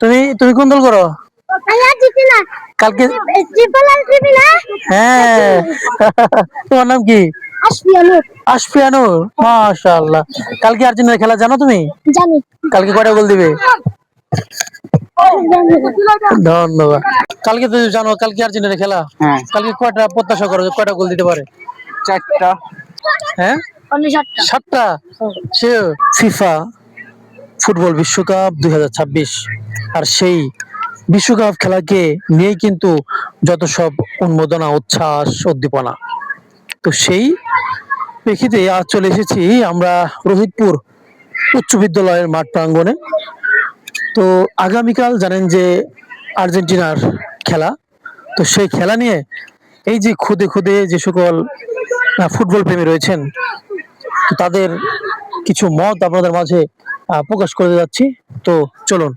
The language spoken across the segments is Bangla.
তুমি তুমি কোন দল করো? কালকে হ্যাঁ তোমার নাম কি? আশফিয়ানুর, মাশাআল্লাহ। কালকে আর্জেন্টিনার খেলা জানো তুমি? জানি। কালকে কয়টা গোল দিবে? ধন্যবাদ। কালকে তো জানো কালকে আর্জেন্টিনার খেলা, হ্যাঁ কালকে কয়টা প্রত্যাশা করো যে কয়টা গোল দিতে পারে? 4টা। হ্যাঁ 7টা। সে ফিফা ফুটবল বিশ্বকাপ 2026, আর সেই বিশ্বকাপ খেলাকে নিয়েই কিন্তু যত সব উন্মাদনা, উচ্ছ্বাস, উদ্দীপনা। তো সেই প্রেক্ষিতে আজ চলে এসেছি আমরা রোহিতপুর উচ্চ বিদ্যালয়ের মাঠ প্রাঙ্গণে। তো আগামীকাল জানেন যে আর্জেন্টিনার খেলা। তো সেই খেলা নিয়ে এই যে খুদে খুদে যে সকল ফুটবল প্রেমী রয়েছেন, তো তাদের কিছু মত আপনাদের মাঝে প্রকাশ করে যাচ্ছি। তো চলুন।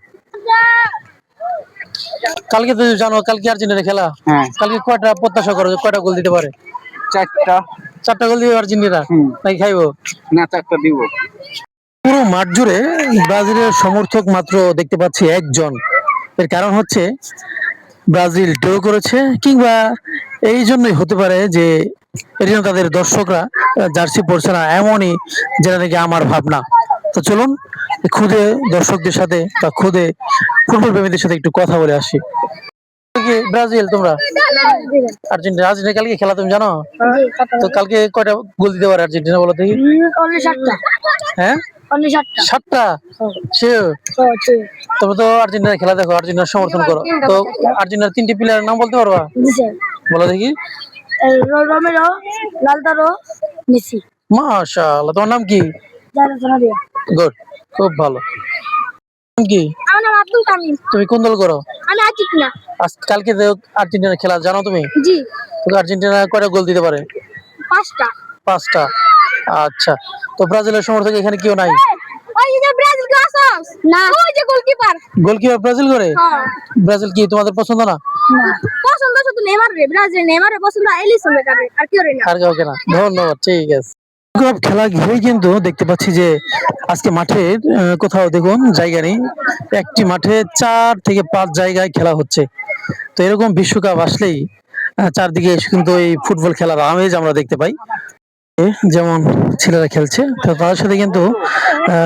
কালকে তো জানো কালকে আর্জেন্টিনা খেলা, হ্যাঁ কালকে কয়টা প্রত্যাশা করো যে কয়টা গোল দিতে পারে? 4টা। 4টা গোল দিবে আর্জেন্টিনা নাকি খাইবো? না 4টা দিব। পুরো মাঠ জুড়ে ব্রাজিলের সমর্থক মাত্র দেখতে পাচ্ছি একজন। এর কারণ হচ্ছে ব্রাজিল ড্র করেছে, কিংবা এই জন্যই হতে পারে যে এর জন্য তাদের দর্শকরা জার্সি পরছে না, এমনই যেটা নাকি আমার ভাবনা। তো চলুন খুদে দর্শকদের সাথে বা খুদে ফুটবল প্রেমীদের সাথে একটু কথা বলে আসি। ব্রাজিল তোমরা? আর্জেন্টিনা, আর্জেন্টিনা কালকে খেলা তুমি জানো? তো কালকে কয়টা গোল দিতে পারে আর্জেন্টিনা বলো দেখি? হ্যাঁ 7টা। তবে তো আর্জেন্টিনার খেলা দেখো, আর্জেন্টিনার সমর্থন করো, তো আর্জেন্টিনার 3টি প্লেয়ারের নাম বলতে পারবা? বলো দেখি। মাশাআল্লাহ, তোমার নাম কি? গুড, খুব ভালো। নাম কি? তুমি কোন দল করো? কালকে তো আর্জেন্টিনার খেলা জানো তুমি? তো আর্জেন্টিনা কয়টা গোল দিতে পারে? 5টা। আচ্ছা, তো ব্রাজিলের সমর্থক এখানে কেউ নাই? গোলকিপার ব্রাজিল করে? ব্রাজিল কি তোমাদের পছন্দ না? আর কাউকে না, ধন্যবাদ, ঠিক আছে। খেলা ঘিরে কিন্তু দেখতে পাচ্ছি যে আজকে মাঠে কোথাও দেখুন জায়গা নেই, একটি মাঠে 4 থেকে 5 জায়গায় খেলা হচ্ছে। তো এরকম বিশ্বকাপ আসলেই চারদিকে কিন্তু এই ফুটবল খেলার আমেজ আমরা দেখতে পাই। যেমন ছেলেরা খেলছে, তো তাদের সাথে কিন্তু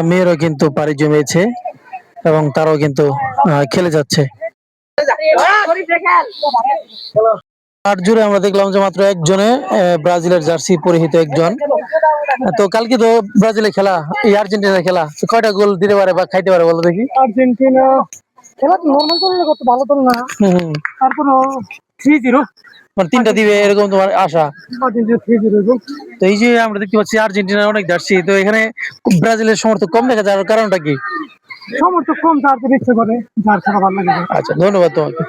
মেয়েরাও কিন্তু পাড়ি জমিয়েছে এবং তারাও কিন্তু খেলে যাচ্ছে। মাঠ জুড়ে আমরা দেখলাম যে মাত্র একজনে ব্রাজিলের জার্সি পরিহিত একজন। তো কালকে তো ব্রাজিলের খেলা, এই আর্জেন্টিনার খেলা, কয়টা গোল দিতে পারে বা খাইতে পারে বলো দেখি? আর্জেন্টিনা খেলা তো নরমাল চলে, কত ভালো তো না, তারপরও 3-0 মানে 3টা দিবে এরকম তোমার আশা? 3-0। তো এই যে আমরা দেখতে পাচ্ছি আর্জেন্টিনার অনেক জার্সি, তো এখানে ব্রাজিলের সমর্থক কম দেখা যাওয়ার কারণটা কি? সমর্থক কম, তার তো ইচ্ছে করে যার খেলা ভালো লাগে। আচ্ছা, ধন্যবাদ তোমাকে।